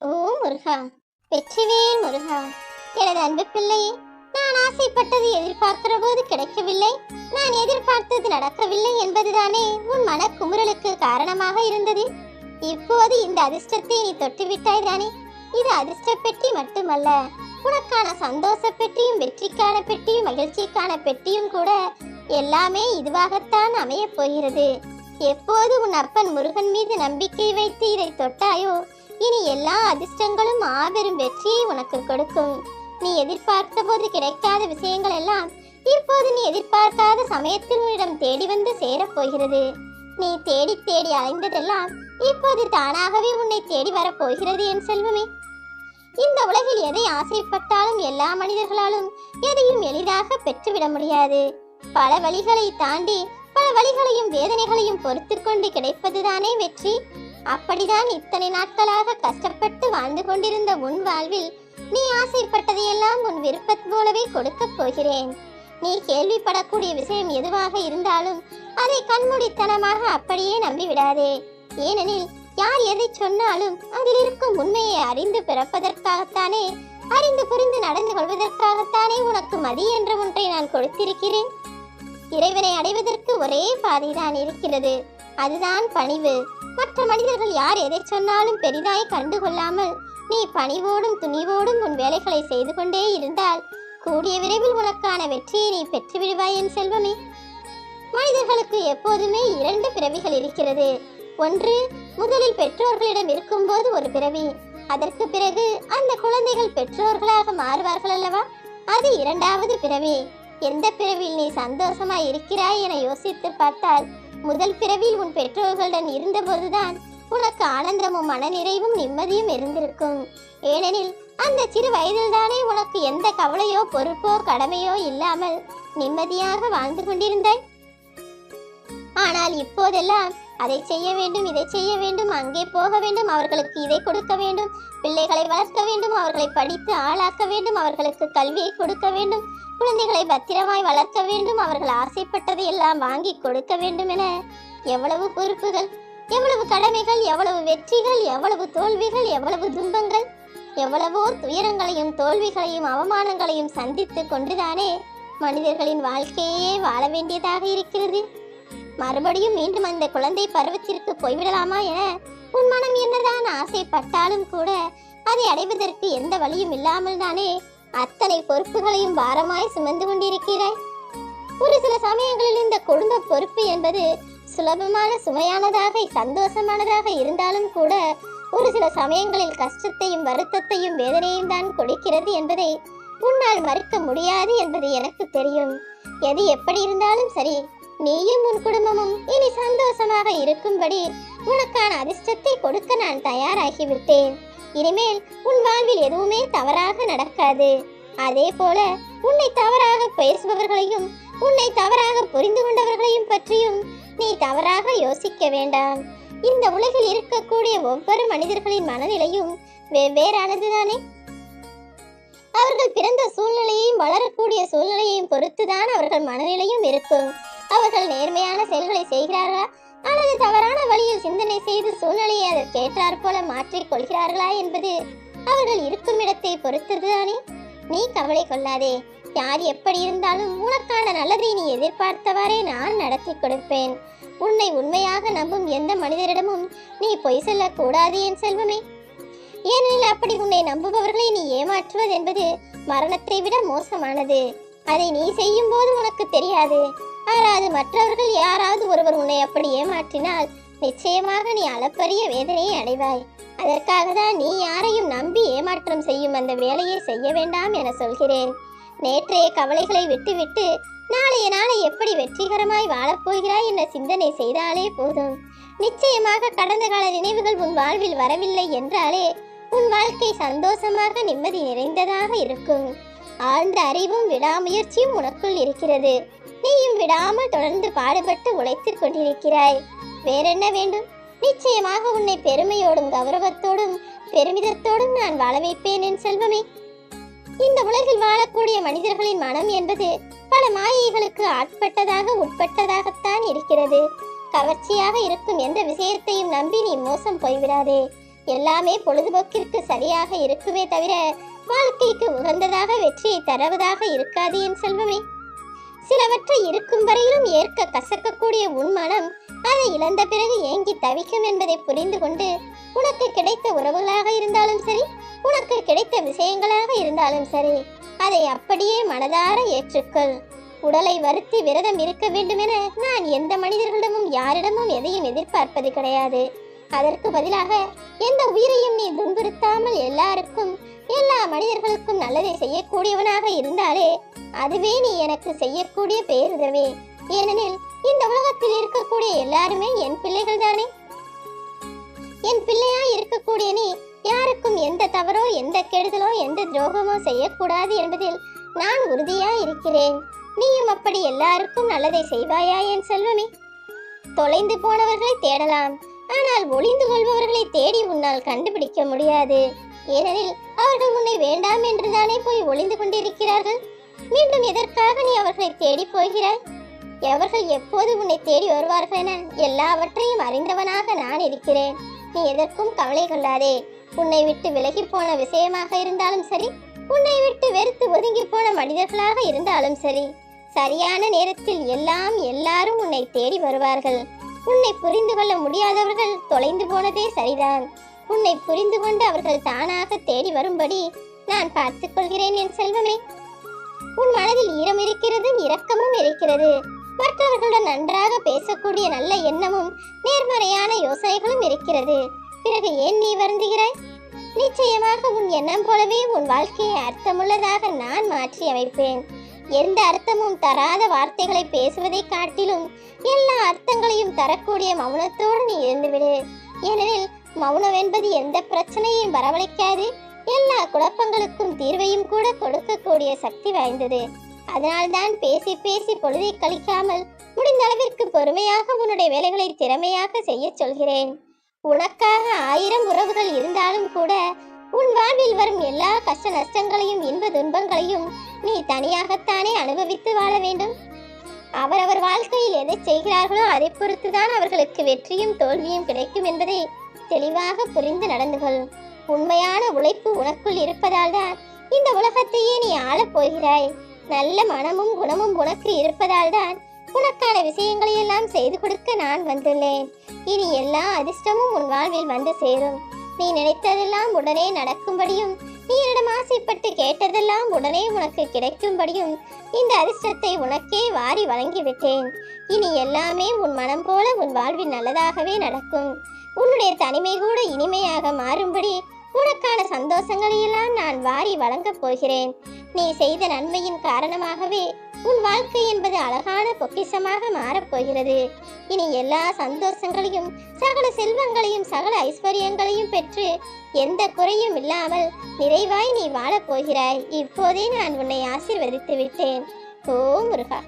ஓ முருகா, வெற்றிவேல் முருகா, எனது அன்பு பிள்ளையே, நான் ஆசைப்பட்டது எதிர்பார்க்கிற போது கிடைக்கவில்லை, நான் எதிர்பார்த்தது நடக்கவில்லை என்பதுதானே உன் மனக்குமுறலுக்கு காரணமாக இருந்தது. இப்போது இந்த அதிர்ஷ்டத்தை நீ தொட்டுவிட்டாய் தானே. இது அதிர்ஷ்ட பெட்டி மட்டுமல்ல, உனக்கான சந்தோஷ பெட்டியும் வெற்றிக்கான பெட்டியும் மகிழ்ச்சிக்கான பெட்டியும் கூட எல்லாமே இதுவாகத்தான் அமையப் போகிறது. எப்போது உன் அப்பன் முருகன் மீது நம்பிக்கை வைத்து இதை தொட்டாயோ, இனி எல்லா அதிர்ஷ்டங்களும் மாபெரும் வெற்றியை உனக்கு கொடுக்கும். நீ எதிர்பார்த்த போது கிடைக்காத விஷயங்கள் எல்லாம் இப்போது நீ எதிர்பார்க்காத சமயத்தில் உன்னிடம் தேடி வந்து சேரப்போகிறது. நீ தேடி தேடி அலைந்ததெல்லாம் இப்போது தானாகவே உன்னை தேடி வரப்போகிறது என் செல்வமே. இந்த உலகில் எதை ஆசைப்பட்டாலும் எல்லா மனிதர்களாலும் எதையும் எளிதாக பெற்றுவிட முடியாது. பல வழிகளை தாண்டி பல வழிகளையும் வேதனைகளையும் பொறுத்து கொண்டு கிடைப்பதுதானே வெற்றி. அப்படிதான் இத்தனை நாட்களாக கஷ்டப்பட்டு வாழ்ந்து கொண்டிருந்த உன் வாழ்வில் நீ ஆசைப்பட்டதையெல்லாம் உன் விருப்பத் போலவே கொடுக்கப் போகிறேன். நீ கேள்விப்படக்கூடிய விஷயம் எதுவாக இருந்தாலும் அதை கண்மூடித்தனமாக அப்படியே நம்பிவிடாதே. ஏனெனில் யார் எதை சொன்னாலும் அதில் இருக்கும் உண்மையை அறிந்து பிறப்பதற்காகத்தானே, அறிந்து புரிந்து நடந்து கொள்வதற்காகத்தானே உனக்கு மதி என்ற ஒன்றை நான் கொடுத்திருக்கிறேன். இறைவனை அடைவதற்கு ஒரே பாதைதான் இருக்கிறது, அதுதான் பணிவு. மற்ற மனிதர்கள் யார் எதை சொன்னாலும் பெரிதாய் கண்டுகொள்ளாமல் நீ பணிவோடும் துணிவோடும் உன் வேலைகளை செய்து கொண்டே இருந்தால் கூடிய விரைவில் உனக்கான வெற்றியை நீ பெற்றுவிடுவாய் என் செல்வமே. மனிதர்களுக்கு எப்போதுமே இரண்டு பிறவிகள் இருக்கிறது. ஒன்று, முதலில் பெற்றோர்களிடம் இருக்கும்போது ஒரு பிறவி, அதற்கு பிறகு அந்த குழந்தைகள் பெற்றோர்களாக மாறுவார்கள் அல்லவா, அது இரண்டாவது பிறவி. எந்த பிறவியில் நீ சந்தோஷமாய் இருக்கிறாய் என யோசித்து பார்த்தால், முதல் பிறவியில் உன் பெற்றோர்களுடன் இருந்தபோதுதான் உனக்கு ஆனந்தமும் மனநிறைவும் நிம்மதியும் இருந்திருக்கும். ஏனெனில் அந்த சிறு வயதில் தானே உனக்கு எந்த கவலையோ பொறுப்போ கடமையோ இல்லாமல் நிம்மதியாக வாழ்ந்து கொண்டிருந்தாய். ஆனால் இப்போதெல்லாம் அதை செய்ய வேண்டும், இதை செய்ய வேண்டும், அங்கே போக வேண்டும், அவர்களுக்கு இதை கொடுக்க வேண்டும், பிள்ளைகளை வளர்க்க வேண்டும், அவர்களை படித்து ஆளாக்க வேண்டும், அவர்களுக்கு கல்வியை கொடுக்க வேண்டும், குழந்தைகளை பத்திரமாய் வளர்க்க வேண்டும், அவர்கள் ஆசைப்பட்டதை எல்லாம் வாங்கி கொடுக்க வேண்டும் என எவ்வளவு பொறுப்புகள், எவ்வளவு கடமைகள், எவ்வளவு வெற்றிகள், எவ்வளவு தோல்விகள், எவ்வளவு துன்பங்கள், எவ்வளவோ துயரங்களையும் தோல்விகளையும் அவமானங்களையும் சந்தித்து கொண்டுதானே மனிதர்களின் வாழ்க்கையே வாழ வேண்டியதாக இருக்கிறது. மறுபடியும் மீண்டும் அந்த குழந்தை பருவத்திற்கு போய்விடலாமா என உன் மனம் என்னதான் ஆசைப்பட்டாலும் கூட அதை அடைவதற்கு எந்த வழியும் இல்லாமல் தானே அத்தனை பொறுப்புகளையும் பாரமாய் சுமந்து கொண்டிருக்கிறாய். ஒரு சில சமயங்களில் இந்த குடும்ப பொறுப்பு என்பது சுலபமான சுமையானதாக சந்தோஷமானதாக இருந்தாலும் கூட ஒரு சில சமயங்களில் கஷ்டத்தையும் வருத்தத்தையும் வேதனையும் தான் கொடுக்கிறது என்பதை உன்னால் மறுக்க முடியாது என்பது எனக்கு தெரியும். எது எப்படி இருந்தாலும் சரி, நீயும் உன் குடும்பமும் இனி சந்தோஷமாக இருக்கும்படி உனக்கான அதிர்ஷ்டத்தை கொடுக்க நான் தயாராகிவிட்டேன். இனிமேல் உன் வாழ்வில் எதுவுமே தவறாக நடக்காது. அதே போல உன்னை தவறாக பேசுபவர்களையும் உன்னை தவறாக புரிந்து கொண்டவர்களையும் பற்றியும் நீ தவறாக யோசிக்க வேண்டாம். இந்த உலகில் இருக்கக்கூடிய ஒவ்வொரு மனிதர்களின் மனநிலையும் வெவ்வேறானதுதானே. அவர்கள் பிறந்த சூழ்நிலையையும் வளரக்கூடிய சூழ்நிலையையும் பொறுத்துதான் அவர்கள் மனநிலையும் இருக்கும். அவர்கள் நேர்மையான செயல்களை செய்கிறார்களா அல்லது தவறான வழியில் சிந்தனை செய்து சூழ்நிலையை அதற்கேற்றாற் போல மாற்றிக் கொள்கிறார்களா என்பது அவர்கள் இருக்கும் இடத்தை பொறுத்ததுதானே. நீ கவலை கொள்ளாதே. யார் எப்படி இருந்தாலும் உனக்கான நல்லதை நீ எதிர்பார்த்தவாறே நான் நடத்தி கொடுப்பேன். உன்னை உண்மையாக நம்பும் எந்த மனிதரிடமும் நீ பொய் சொல்லக்கூடாது என் செல்வமே. ஏனெனில் அப்படி உன்னை நம்புபவர்களை நீ ஏமாற்றுவது என்பது மரணத்தை விட மோசமானது. அதை நீ செய்யும் போது உனக்கு தெரியாது. ஆனால் மற்றவர்கள் யாராவது ஒருவர் உன்னை அப்படி ஏமாற்றினால் நிச்சயமாக நீ அளப்பரிய வேதனையை அடைவாய். அதற்காக தான் நீ யாரையும் நம்பி ஏமாற்றம் செய்யும் அந்த வேலையை செய்ய வேண்டாம் என சொல்கிறேன். நேற்றைய கவலைகளை விட்டுவிட்டு நாளைய நாளை எப்படி வெற்றிகரமாய் வாழப்போகிறாய் என்ற சிந்தனை செய்தாலே போதும். நிச்சயமாக கடந்த கால நினைவுகள் உன் வாழ்வில் வரவில்லை என்றாலே உன் வாழ்க்கை சந்தோஷமாக நிம்மதி நிறைந்ததாக இருக்கும். ஆழ்ந்த அறிவும் விடாமுயற்சியும் உனக்குள் இருக்கிறது. நீயும் விடாமல் தொடர்ந்து பாடுபட்டு உழைத்துக் கொண்டிருக்கிறாய். வேறென்ன வேண்டும்? நிச்சயமாக உன்னை பெருமையோடும் கௌரவத்தோடும் பெருமிதத்தோடும் நான் வாழ வைப்பேன் என் செல்வமே. இந்த உலகில் வாழக்கூடிய மனிதர்களின் மனம் என்பது பல மாயைகளுக்கு ஆட்பட்டதாக உட்பட்டதாகத்தான் இருக்கிறது. கவர்ச்சியாக இருக்கும் எந்த விஷயத்தையும் நம்பி நீ மோசம் போய்விடாதே. எல்லாமே பொழுதுபோக்கிற்கு சரியாக இருக்குமே தவிர வாழ்க்கைக்கு உகந்ததாக வெற்றியை தருவதாக இருக்காது என் செல்வமே. சிலவற்றை இருக்கும் வரையிலும் ஏற்க கசக்கக்கூடிய உன் மனம் அதை இழந்த பிறகு ஏங்கி தவிக்கும் என்பதை புரிந்து கொண்டு உனக்கு கிடைத்த உறவுகளாக இருந்தாலும் சரி, உனக்கு கிடைத்த விஷயங்களாக இருந்தாலும் சரி, அதை அப்படியே மனதார ஏற்றுக்கொள். உடலை வருத்தி விரதம் இருக்க வேண்டுமென நான் எந்த மனிதர்களிடமும் யாரிடமும் எதையும் எதிர்பார்ப்பது கிடையாது. அதற்கு பதிலாக எந்த உயிரையும் நீ துன்புறுத்தாமல் எல்லாருக்கும் எல்லா மனிதர்களுக்கும் நல்லதை செய்யக்கூடியவனாக இருந்தாலே அதுவே நீ எனக்கு செய்யக்கூடிய பேருதவி. ஏனெனில் இந்த உலகத்தில் இருக்கக்கூடிய எல்லாருமே என் பிள்ளைகள் தானே. என் பிள்ளையா இருக்கக்கூடிய நீ யாருக்கும் எந்த தவறோ எந்த கெடுதலோ எந்த துரோகமோ செய்யக்கூடாது என்பதில் நான் உறுதியா இருக்கிறேன். நீயும் அப்படி எல்லாருக்கும் நல்லதை செய்வாயா என் செல்வமே? தொலைந்து போனவர்களை தேடலாம், ஆனால் ஒளிந்து கொள்பவர்களை தேடி உன்னால் கண்டுபிடிக்க முடியாது. ஏனெனில் அவர்கள் உன்னை வேண்டாம் என்றுதானே போய் ஒளிந்து கொண்டிருக்கிறார்கள். மீண்டும் எதற்காக நீ அவர்களை தேடி போகிறாய்? அவர்கள் எப்போது உன்னை தேடி வருவார்கள் என எல்லாவற்றையும் அறிந்தவனாக நான் இருக்கிறேன். நீ எதற்கும் கவலை கொள்ளாதே. உன்னை விட்டு விலகி போன விஷயமாக இருந்தாலும் சரி, உன்னை விட்டு வெறுத்து ஒதுங்கி போன மனிதர்களாக இருந்தாலும் சரி, சரியான நேரத்தில் எல்லாரும் உன்னை தேடி வருவார்கள். உன்னை புரிந்து கொள்ள முடியாதவர்கள் தொலைந்து போனதே சரிதான். உன்னை புரிந்து கொண்டு அவர்கள் தானாக தேடி வரும்படி நான் பார்த்துக் கொள்கிறேன் என் செல்வமே. உன் மனதில் ஈரம் இருக்கிறது, இரக்கமும் இருக்கிறது. மற்றவர்களுடன் நன்றாக பேசக்கூடிய நல்ல எண்ணமும் நேர்மறையான யோசனைகளும் இருக்கிறது. பிறகு ஏன் நீ வருந்துகிறாய்? நிச்சயமாக உன் எண்ணம் போலவே உன் வாழ்க்கையை அர்த்தமுள்ளதாக நான் மாற்றி அமைப்பேன். எந்த அர்த்தமும் தராத வார்த்தைகளை பேசுவதை காட்டிலும் எல்லா அர்த்தங்களையும் தரக்கூடிய மௌனத்தோடு நீ இருந்துவிடு. ஏனெனில் மௌனம் என்பது எந்த பிரச்சனையையும் வரவழைக்காது, எல்லா குழப்பங்களுக்கும் தீர்வையும் கூட கொடுக்கக்கூடிய சக்தி வாய்ந்தது. அதனால்தான் பேசி பேசி பொழுதை கழிக்காமல் முடிந்த அளவிற்கு பொறுமையாக உன்னுடைய வேலைகளை திறமையாக செய்ய சொல்கிறேன். உனக்காக 1000 உறவுகள் இருந்தாலும் கூட உன் வாழ்வில் வரும் எல்லா கஷ்ட நஷ்டங்களையும் இன்ப துன்பங்களையும் நீ தனியாகத்தானே அனுபவித்து வாழ வேண்டும். அவரவர் வாழ்க்கையில் எதை செய்கிறார்களோ அதை பொறுத்துதான் அவர்களுக்கு வெற்றியும் தோல்வியும் கிடைக்கும் என்பதை தெளிவாக புரிந்து நடந்து கொள். உண்மையான உழைப்பு உனக்குள் இருப்பதால் தான் இந்த உலகத்தையே நீ ஆளப் போகிறாய். நல்ல மனமும் குணமும் உனக்கு இருப்பதால் தான் உனக்கான விஷயங்களை எல்லாம் செய்து கொடுக்க நான் வந்துள்ளேன். இனி எல்லா அதிர்ஷ்டமும் உன் வாழ்வில் வந்து சேரும். நீ நினைத்ததெல்லாம் உடனே நடக்கும்படியும், நீ என்னிடம் ஆசைப்பட்டு கேட்டதெல்லாம் உடனே உனக்கு கிடைக்கும்படியும் இந்த அதிர்ஷ்டத்தை உனக்கே வாரி வழங்கிவிட்டேன். இனி எல்லாமே உன் மனம் போல உன் வாழ்வில் நல்லதாகவே நடக்கும். உன்னுடைய தனிமை கூட இனிமையாக மாறும்படி உனக்கான சந்தோஷங்களை எல்லாம் நான் வாரி வழங்கப் போகிறேன். நீ செய்த நன்மையின் காரணமாகவே உன் வாழ்க்கை என்பது அழகான பொக்கிஷமாக மாறப்போகிறது. இனி எல்லா சந்தோஷங்களையும் சகல செல்வங்களையும் சகல ஐஸ்வர்யங்களையும் பெற்று எந்த குறையும் இல்லாமல் நிறைவாய் நீ வாழப் போகிறாய். இப்போதே நான் உன்னை ஆசீர்வதித்து விட்டேன். ஓ முருகா.